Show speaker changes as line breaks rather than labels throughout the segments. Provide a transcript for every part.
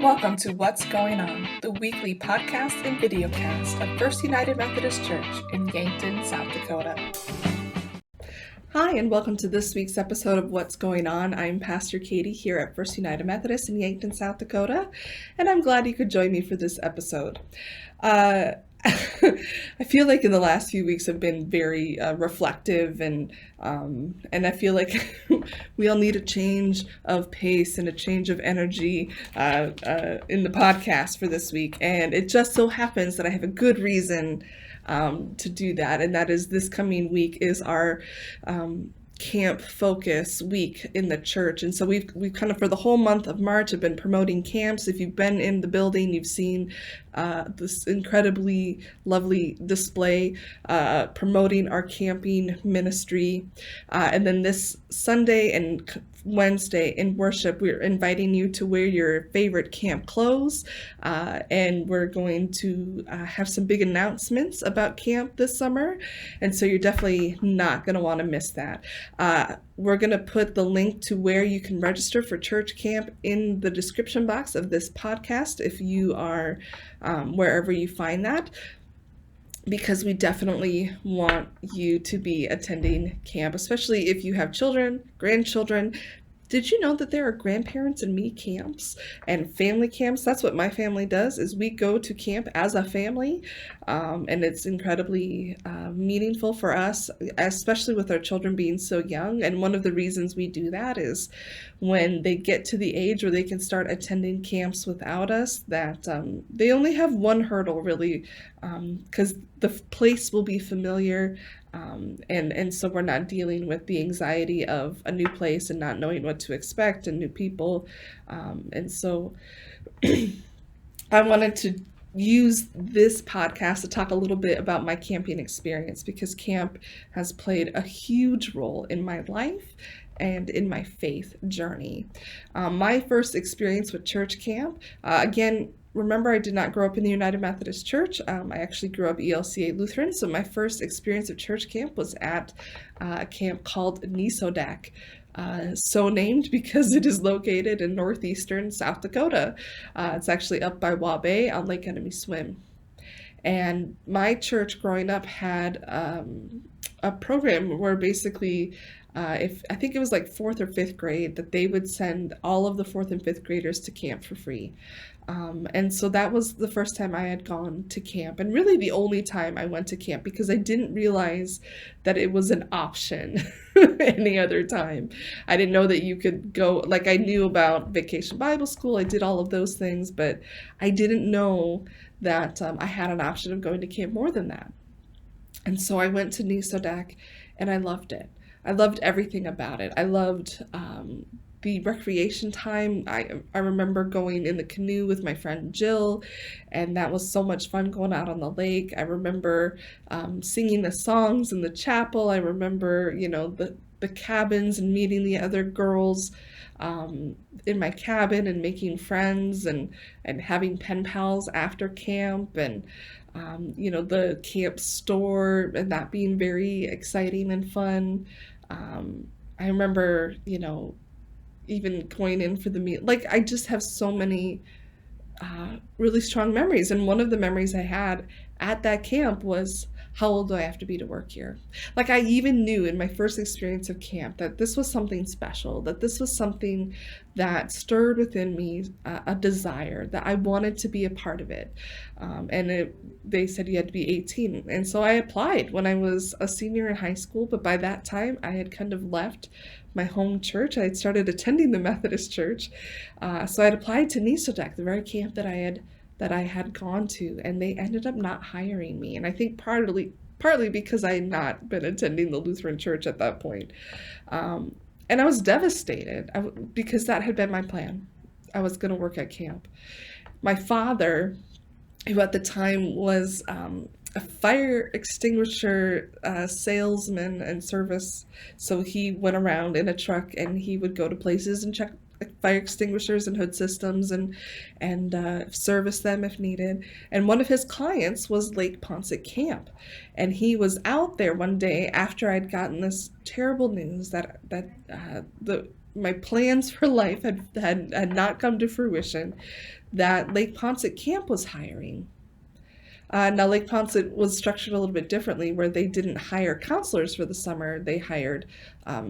Welcome to What's Going On, the weekly podcast and videocast of First United Methodist Church in Yankton, South Dakota. Hi, and welcome to this week's episode of What's Going On. I'm Pastor Katie here at First United Methodist in Yankton, South Dakota, and I'm glad you could join me for this episode. I feel like in the last few weeks have been very reflective, and I feel like we all need a change of pace and a change of energy in the podcast for this week. And it just so happens that I have a good reason to do that, and that is this coming week is our camp focus week in the church. And so we've kind of for the whole month of March have been promoting camps. If you've been in the building, you've seen this incredibly lovely display promoting our camping ministry. And then this Sunday and Wednesday in worship, we're inviting you to wear your favorite camp clothes, and we're going to have some big announcements about camp this summer, and so you're definitely not going to want to miss that. We're going to put the link to where you can register for church camp in the description box of this podcast if you are wherever you find that, because we definitely want you to be attending camp, especially if you have children, grandchildren. Did you know that there are grandparents and me camps and family camps? That's what my family does, is we go to camp as a family, and it's incredibly meaningful for us, especially with our children being so young. And one of the reasons we do that is when they get to the age where they can start attending camps without us, that they only have one hurdle really, because the place will be familiar. And so we're not dealing with the anxiety of a new place and not knowing what to expect and new people. And so I wanted to use this podcast to talk a little bit about my camping experience, because camp has played a huge role in my life and in my faith journey. My first experience with church camp, again, remember, I did not grow up in the United Methodist Church. I actually grew up ELCA Lutheran, so my first experience of church camp was at a camp called Nesodak, so named because it is located in northeastern South Dakota. It's actually up by Waubay on Lake Enemy Swim. And my church growing up had a program where basically if I think it was like 4th or 5th grade, that they would send all of the 4th and 5th graders to camp for free. And so that was the first time I had gone to camp, and really the only time I went to camp, because I didn't realize that it was an option any other time. I didn't know that you could go, like I knew about Vacation Bible School, I did all of those things, but I didn't know that I had an option of going to camp more than that. And so I went to Nesodak, and I loved it. I loved everything about it. I loved the recreation time. I remember going in the canoe with my friend Jill, and that was so much fun going out on the lake. I remember singing the songs in the chapel. I remember, the cabins and meeting the other girls in my cabin and making friends and having pen pals after camp, and the camp store, and that being very exciting and fun. I remember, even going in for the meal. Like, I just have so many really strong memories. And one of the memories I had at that camp was, how old do I have to be to work here? Like, I even knew in my first experience of camp that this was something special, that this was something that stirred within me a desire, that I wanted to be a part of it. They said you had to be 18. And so I applied when I was a senior in high school, but by that time I had kind of left my home church. I had started attending the Methodist church. So I had applied to Nesodak, the very camp that I had gone to, and they ended up not hiring me. And I think partly because I had not been attending the Lutheran church at that point. And I was devastated because that had been my plan. I was going to work at camp. My father, who at the time was a fire extinguisher salesman and service, so he went around in a truck and he would go to places and check fire extinguishers and hood systems and service them if needed. And one of his clients was Lake Poinsett Camp, and he was out there one day after I'd gotten this terrible news that the my plans for life had not come to fruition, that Lake Poncet Camp was hiring. Now, Lake Poncet was structured a little bit differently, where they didn't hire counselors for the summer. They hired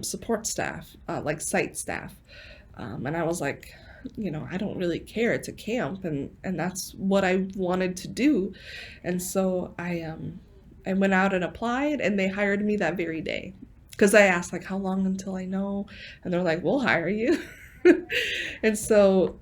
support staff, like site staff. And I was like, I don't really care. It's a camp, and that's what I wanted to do. And so I went out and applied, and they hired me that very day. Because I asked, like, how long until I know? And they're like, we'll hire you. And so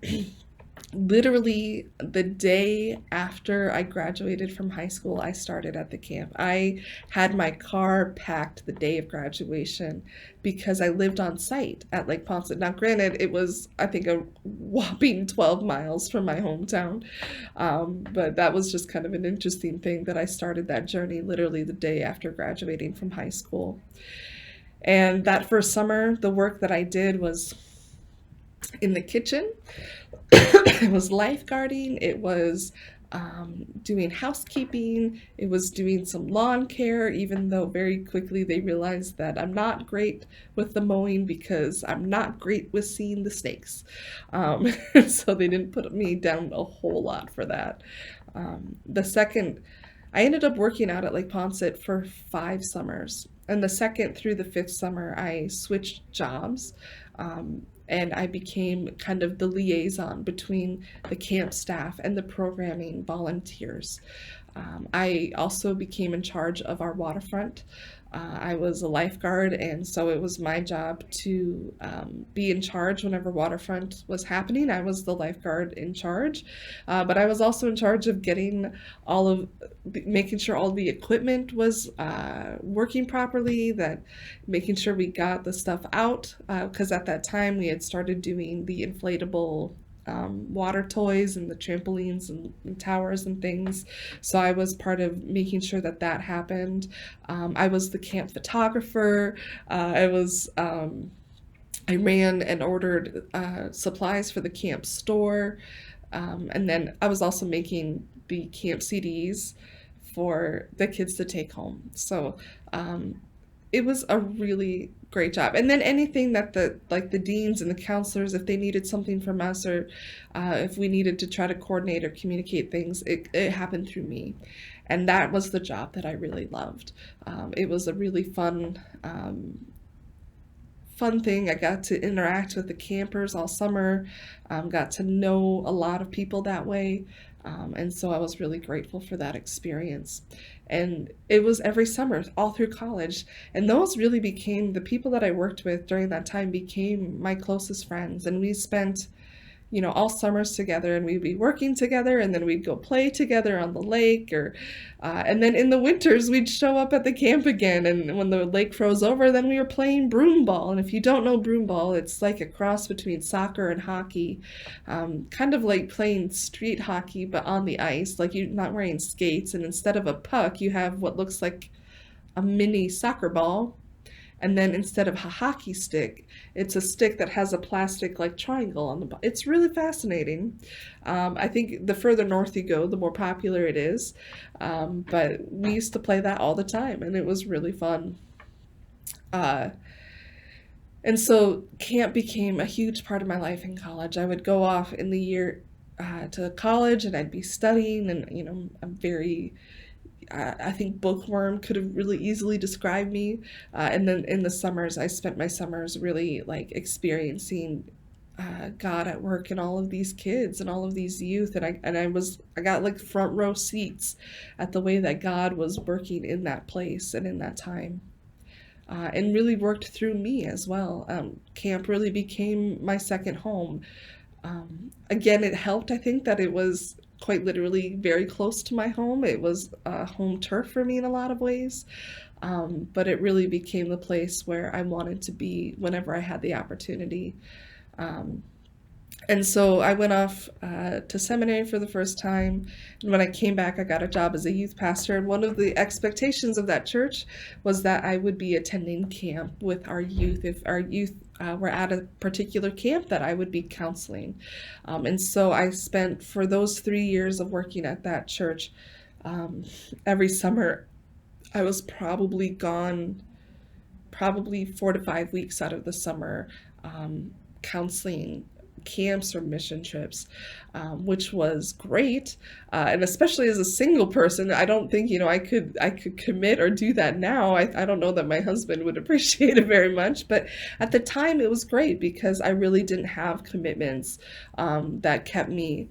literally the day after I graduated from high school, I started at the camp. I had my car packed the day of graduation because I lived on site at Lake Poncet. Now, granted, it was, I think, a whopping 12 miles from my hometown, but that was just kind of an interesting thing that I started that journey literally the day after graduating from high school. And that first summer, the work that I did was in the kitchen. It was lifeguarding, it was doing housekeeping, it was doing some lawn care, even though very quickly they realized that I'm not great with the mowing because I'm not great with seeing the snakes. So they didn't put me down a whole lot for that. The second, I ended up working out at Lake Poncet for 5 summers. And the second through the fifth summer, I switched jobs. And I became kind of the liaison between the camp staff and the programming volunteers. I also became in charge of our waterfront. I was a lifeguard, and so it was my job to be in charge whenever waterfront was happening. I was the lifeguard in charge, but I was also in charge of making sure all the equipment was working properly, that making sure we got the stuff out, because at that time we had started doing the inflatable water toys and the trampolines and towers and things. So I was part of making sure that that happened. I was the camp photographer. I ran and ordered supplies for the camp store. And then I was also making the camp CDs for the kids to take home. So it was a really great job. And then anything that the deans and the counselors, if they needed something from us, or if we needed to try to coordinate or communicate things, it happened through me. And that was the job that I really loved. It was a really fun thing. I got to interact with the campers all summer, got to know a lot of people that way. And so I was really grateful for that experience. And it was every summer, all through college. And those really became the people that I worked with during that time, became my closest friends. And we spent all summers together, and we'd be working together, and then we'd go play together on the lake, and then in the winters we'd show up at the camp again, and when the lake froze over, then we were playing broom ball. And if you don't know broom ball, it's like a cross between soccer and hockey, kind of like playing street hockey, but on the ice, like you're not wearing skates, and instead of a puck, you have what looks like a mini soccer ball. And then instead of a hockey stick, it's a stick that has a plastic like triangle on the bottom. It's really fascinating. I think the further north you go, the more popular it is. But we used to play that all the time, and it was really fun. Uh, and so camp became a huge part of my life in college. I would go off in the year to college, and I'd be studying, and I'm very I think bookworm could have really easily described me. And then in the summers, I spent my summers really like experiencing God at work in all of these kids and all of these youth, and I got like front row seats at the way that God was working in that place and in that time. And really worked through me as well. Camp really became my second home. Again, it helped, I think, that it was quite literally very close to my home. It was home turf for me in a lot of ways, but it really became the place where I wanted to be whenever I had the opportunity. Um, and so I went off to seminary for the first time. And when I came back, I got a job as a youth pastor. And one of the expectations of that church was that I would be attending camp with our youth. If our youth were at a particular camp, that I would be counseling. And so I spent, for those 3 years of working at that church, every summer, I was probably gone 4 to 5 weeks out of the summer, counseling camps or mission trips, which was great. And especially as a single person, I don't think, I could commit or do that now. I don't know that my husband would appreciate it very much, but at the time it was great because I really didn't have commitments that kept me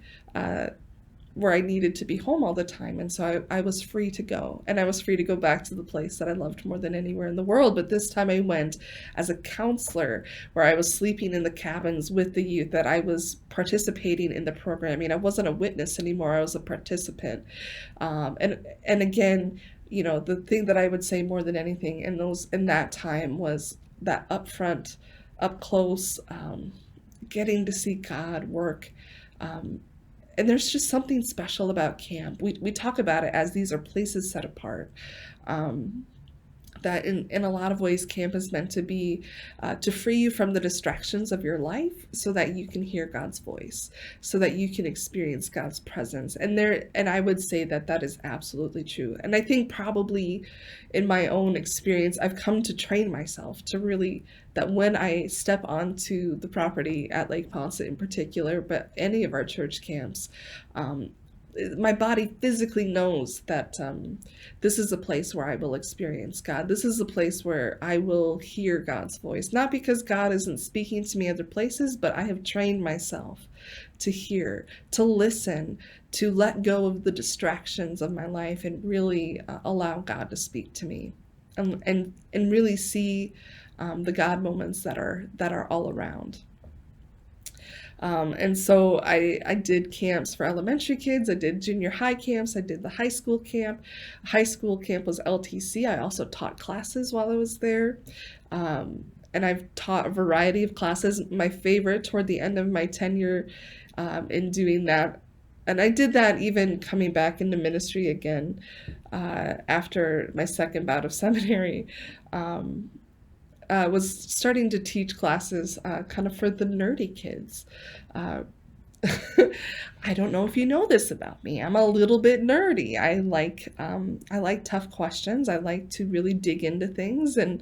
where I needed to be home all the time. And so I was free to go. And I was free to go back to the place that I loved more than anywhere in the world. But this time I went as a counselor, where I was sleeping in the cabins with the youth, that I was participating in the programming. I wasn't a witness anymore, I was a participant. And again, the thing that I would say more than anything in that time was that upfront, up close, getting to see God work. Um, and there's just something special about camp. We talk about it as these are places set apart. Um, that in a lot of ways camp is meant to be to free you from the distractions of your life so that you can hear God's voice, so that you can experience God's presence. And I would say that that is absolutely true. And I think probably in my own experience I've come to train myself to really, that when I step onto the property at Lake Ponce in particular, but any of our church camps, um, my body physically knows that this is a place where I will experience God. This is a place where I will hear God's voice. Not because God isn't speaking to me other places, but I have trained myself to hear, to listen, to let go of the distractions of my life and really allow God to speak to me, and really see the God moments that are all around. And so I did camps for elementary kids. I did junior high camps. I did the high school camp. High school camp was LTC. I also taught classes while I was there. And I've taught a variety of classes. My favorite toward the end of my tenure in doing that, and I did that even coming back into ministry again after my second bout of seminary. Um, was starting to teach classes kind of for the nerdy kids. Uh, I don't know if you know this about me. I'm a little bit nerdy. I like tough questions. I like to really dig into things, and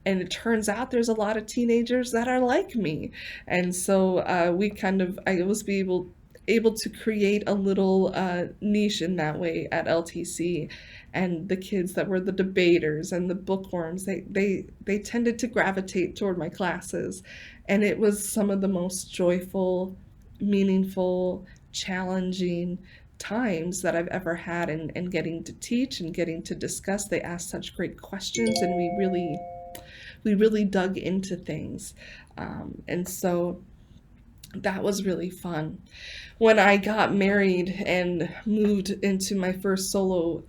it turns out there's a lot of teenagers that are like me, and so I was able to create a little niche in that way at LTC. And the kids that were the debaters and the bookworms, they tended to gravitate toward my classes, and it was some of the most joyful, meaningful, challenging times that I've ever had in getting to teach and getting to discuss. They asked such great questions, and we really dug into things, and so that was really fun. When I got married and moved into my first solo,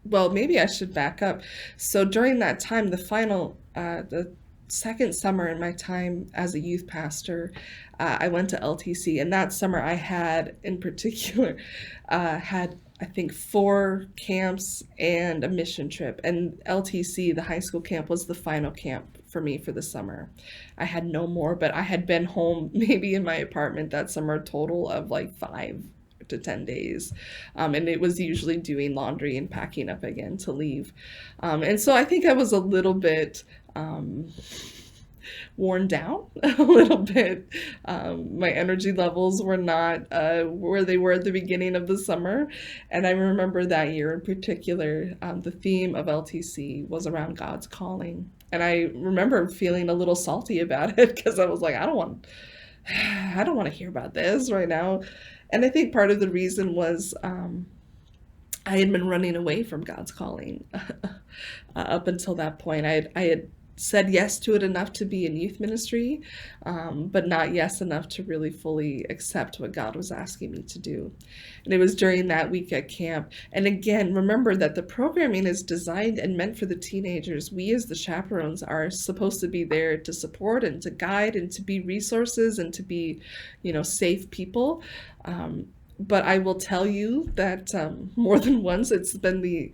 well, maybe I should back up. So during that time, the second summer in my time as a youth pastor, I went to LTC, and that summer I had, in particular, had I think 4 camps and a mission trip. And LTC, the high school camp, was the final camp for me for the summer. I had no more, but I had been home maybe in my apartment that summer, a total of like 5 to 10 days. And it was usually doing laundry and packing up again to leave. And so I think I was a little bit worn down, a little bit. My energy levels were not where they were at the beginning of the summer. And I remember that year in particular, the theme of LTC was around God's calling. And I remember feeling a little salty about it because I was like, I don't want to hear about this right now. And I think part of the reason was I had been running away from God's calling up until that point. I had said yes to it enough to be in youth ministry, but not yes enough to really fully accept what God was asking me to do. And it was during that week at camp. And again, remember that the programming is designed and meant for the teenagers. We as the chaperones are supposed to be there to support and to guide and to be resources and to be, safe people. But I will tell you that more than once it's been the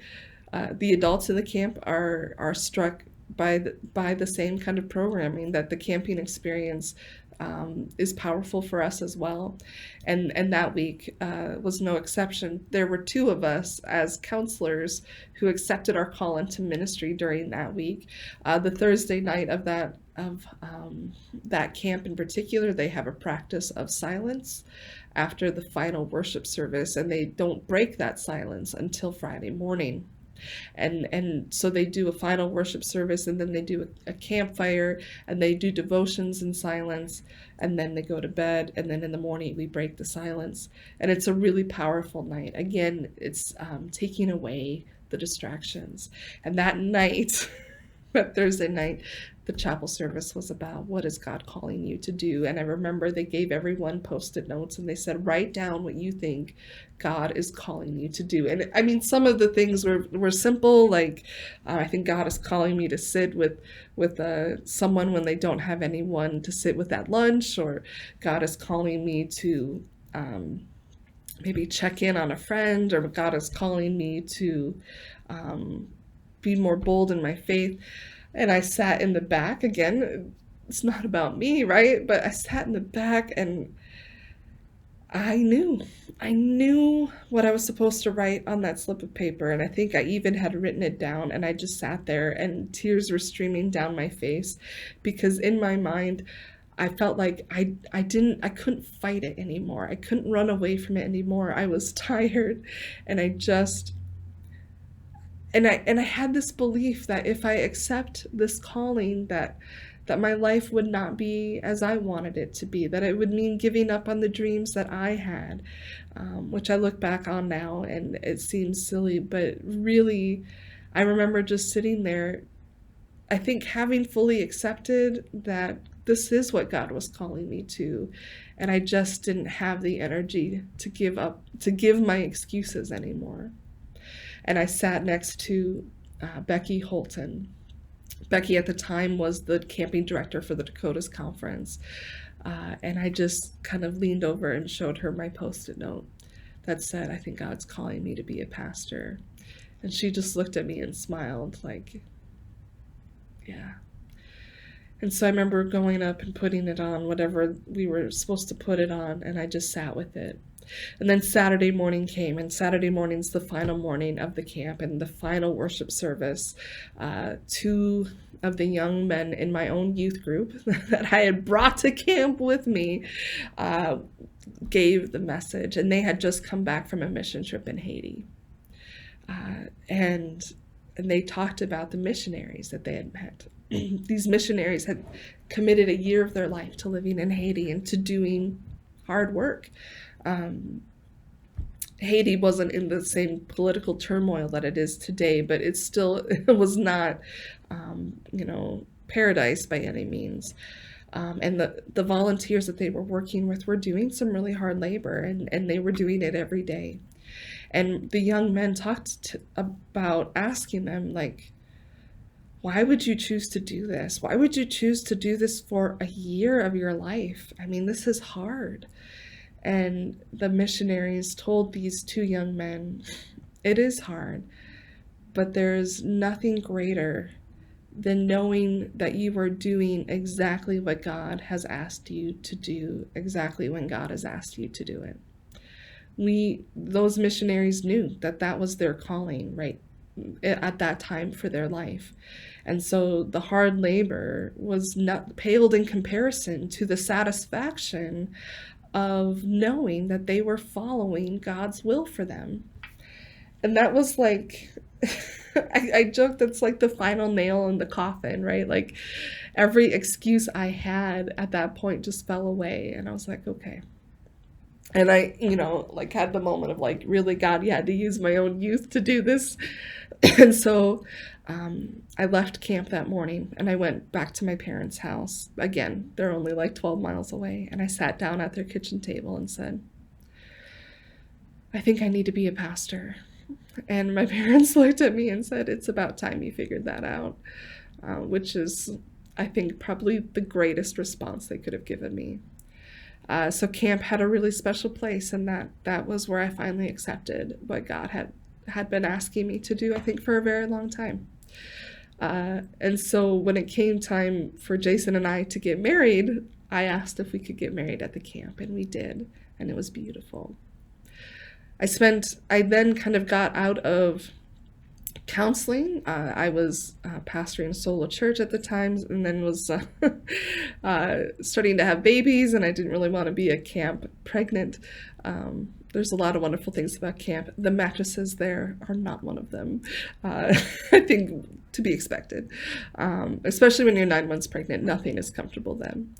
adults in the camp are struck by the same kind of programming, that the camping experience is powerful for us as well. And that week was no exception. There were two of us as counselors who accepted our call into ministry during that week. The Thursday night of that camp in particular, they have a practice of silence after the final worship service, and they don't break that silence until Friday morning. And so they do a final worship service, and then they do a campfire, and they do devotions in silence, and then they go to bed, and then in the morning we break the silence. And it's a really powerful night. Again, it's taking away the distractions. And that night, that Thursday night, the chapel service was about, what is God calling you to do? And I remember they gave everyone Post-it notes, and they said, write down what you think God is calling you to do. And I mean, some of the things were simple, like I think God is calling me to sit with someone when they don't have anyone to sit with at lunch, or God is calling me to maybe check in on a friend, or God is calling me to be more bold in my faith. And I sat in the back. Again, it's not about me, right? But I sat in the back, and I knew what I was supposed to write on that slip of paper. And I think I even had written it down, and I just sat there, and tears were streaming down my face, because in my mind, I felt like I couldn't fight it anymore. I couldn't run away from it anymore. I was tired, and I had this belief that if I accept this calling, that my life would not be as I wanted it to be, that it would mean giving up on the dreams that I had, which I look back on now and it seems silly, but really, I remember just sitting there, I think having fully accepted that this is what God was calling me to, and I just didn't have the energy to give my excuses anymore. And I sat next to Becky Holton. Becky at the time was the camping director for the Dakotas Conference. And I just kind of leaned over and showed her my Post-it note that said, I think God's calling me to be a pastor. And she just looked at me and smiled like, yeah. And so I remember going up and putting it on, whatever we were supposed to put it on, and I just sat with it. And then Saturday morning came, and Saturday morning's the final morning of the camp and the final worship service. Two of the young men in my own youth group that I had brought to camp with me gave the message, and they had just come back from a mission trip in Haiti. And they talked about the missionaries that they had met. These missionaries had committed a year of their life to living in Haiti and to doing hard work. Haiti wasn't in the same political turmoil that it is today, but it was not, paradise by any means. And the volunteers that they were working with were doing some really hard labor, and they were doing it every day. And the young men talked about asking them, like, why would you choose to do this? Why would you choose to do this for a year of your life? I mean, this is hard. And the missionaries told these two young men, it is hard, but there's nothing greater than knowing that you are doing exactly what God has asked you to do, exactly when God has asked you to do it. Those missionaries knew that was their calling, right, at that time for their life. And so the hard labor was not paled in comparison to the satisfaction of knowing that they were following God's will for them. And that was like, I joke that's like the final nail in the coffin, right? Like every excuse I had at that point just fell away. And I was like, okay. And I, had the moment of like, really, God, you had to use my own youth to do this. And so I left camp that morning and I went back to my parents' house. Again, they're only like 12 miles away. And I sat down at their kitchen table and said, I think I need to be a pastor. And my parents looked at me and said, it's about time you figured that out, which is, I think, probably the greatest response they could have given me. So camp had a really special place, and that was where I finally accepted what God had been asking me to do, I think, for a very long time. And so when it came time for Jason and I to get married, I asked if we could get married at the camp, and we did, and it was beautiful. I then kind of got out of counseling. I was pastoring a solo church at the time, and then was starting to have babies, and I didn't really want to be at camp pregnant. There's a lot of wonderful things about camp. The mattresses there are not one of them. I think to be expected, especially when you're 9 months pregnant. Nothing is comfortable then.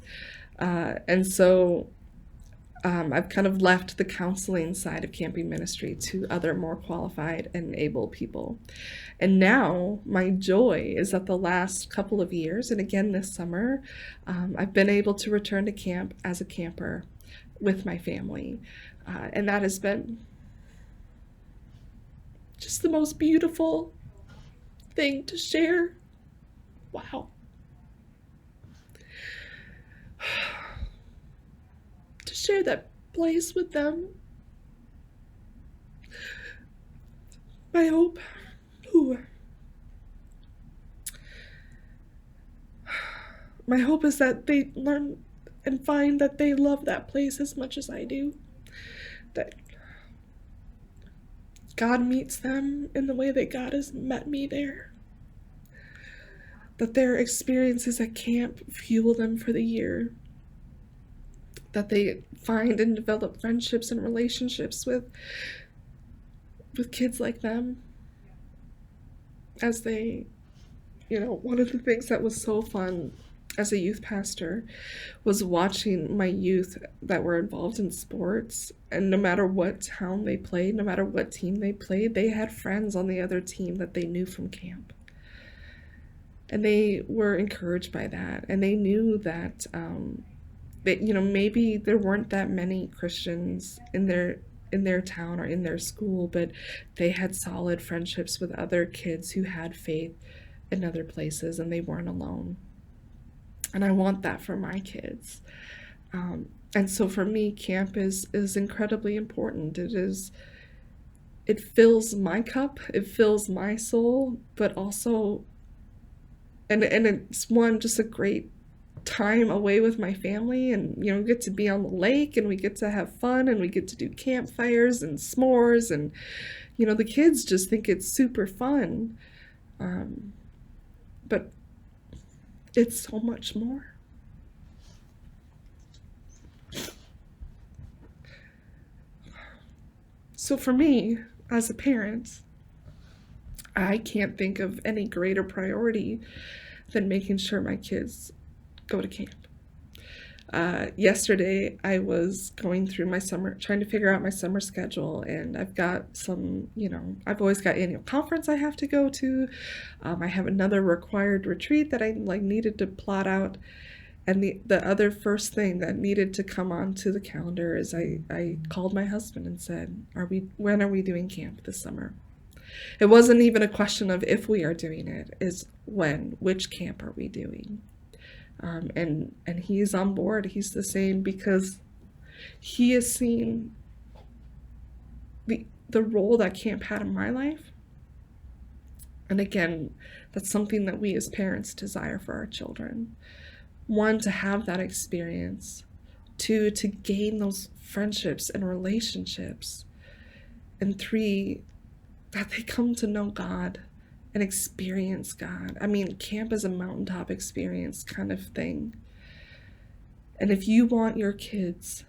And so I've kind of left the counseling side of camping ministry to other more qualified and able people. And now my joy is that the last couple of years, and again this summer, I've been able to return to camp as a camper with my family. And that has been just the most beautiful thing to share. Wow. To share that place with them. My hope. My hope is that they learn and find that they love that place as much as I do. That God meets them in the way that God has met me there. That their experiences at camp fuel them for the year. That they find and develop friendships and relationships with kids like them. As they, one of the things that was so fun as a youth pastor was watching my youth that were involved in sports, and no matter what town they played, no matter what team they played, they had friends on the other team that they knew from camp. And they were encouraged by that, and they knew that maybe there weren't that many Christians in their town or in their school, but they had solid friendships with other kids who had faith in other places, and they weren't alone. And I want that for my kids. And so for me, camp is incredibly important. It fills my cup, it fills my soul, but also, and it's just a great time away with my family, and we get to be on the lake, and we get to have fun, and we get to do campfires and s'mores, and the kids just think it's super fun, but it's so much more. So for me, as a parent, I can't think of any greater priority than making sure my kids go to camp. Yesterday, I was going through my summer, trying to figure out my summer schedule, and I've got some, I've always got annual conference I have to go to. I have another required retreat that I needed to plot out, and the other first thing that needed to come onto the calendar is I called my husband and said, when are we doing camp this summer? It wasn't even a question of if we are doing it, is when, which camp are we doing? And he's on board. He's the same, because he has seen the role that camp had in my life. And again, that's something that we as parents desire for our children. One, to have that experience. Two, to gain those friendships and relationships. And three, that they come to know God and experience God. I mean, camp is a mountaintop experience kind of thing. And if you want your kids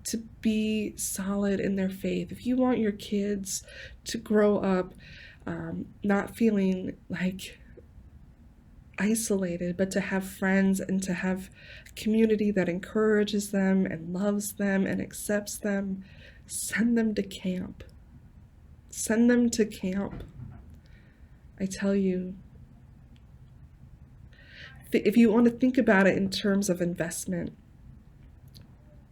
to be solid in their faith, if you want your kids to grow up not feeling like isolated, but to have friends and to have community that encourages them and loves them and accepts them, send them to camp. Send them to camp. I tell you, if you want to think about it in terms of investment,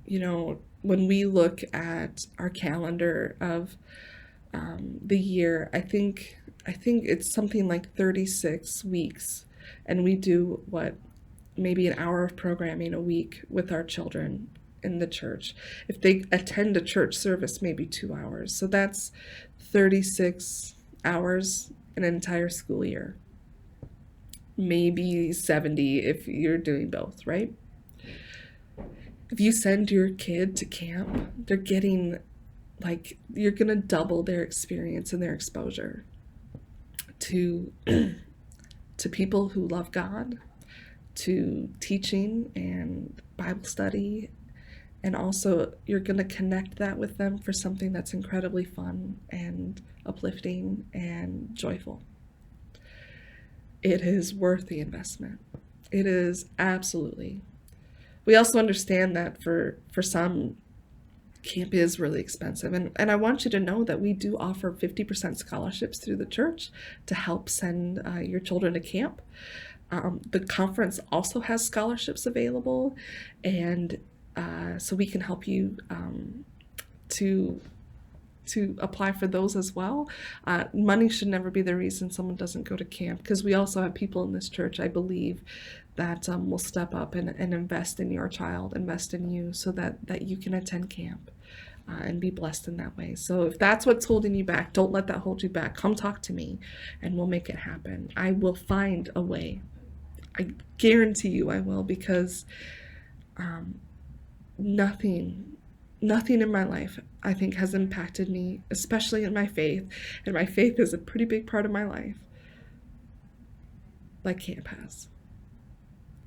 when we look at our calendar of the year, I think it's something like 36 weeks, and we do maybe an hour of programming a week with our children in the church. If they attend a church service, maybe 2 hours. So that's 36 hours an entire school year. Maybe 70 if you're doing both, right? If you send your kid to camp, they're getting, you're going to double their experience and their exposure to to people who love God, to teaching and Bible study, and also you're going to connect that with them for something that's incredibly fun and uplifting and joyful. It is worth the investment. It is absolutely. We also understand that for some, camp is really expensive. And I want you to know that we do offer 50% scholarships through the church to help send your children to camp. The conference also has scholarships available, and so we can help you to apply for those as well. Money should never be the reason someone doesn't go to camp, because we also have people in this church, I believe, that will step up and invest in your child, invest in you, so that you can attend camp and be blessed in that way. So if that's what's holding you back, don't let that hold you back. Come talk to me and we'll make it happen. I will find a way. I guarantee you I will, because nothing in my life, I think, has impacted me, especially in my faith, and my faith is a pretty big part of my life, like camp has.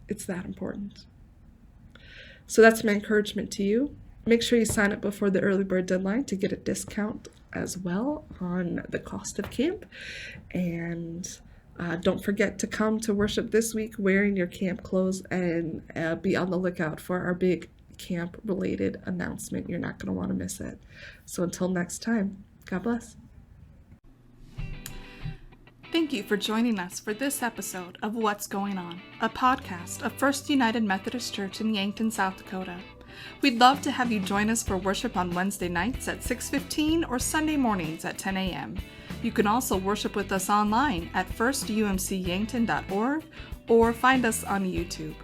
It's that important. So that's my encouragement to you. Make sure you sign up before the early bird deadline to get a discount as well on the cost of camp. And don't forget to come to worship this week wearing your camp clothes, and be on the lookout for our big camp related announcement. You're not going to want to miss it. So until next time, God bless.
Thank you for joining us for this episode of What's Going On, a podcast of First United Methodist Church in Yankton, South Dakota. We'd love to have you join us for worship on Wednesday nights at 6:15 or Sunday mornings at 10 a.m. You can also worship with us online at firstumcyankton.org or find us on YouTube.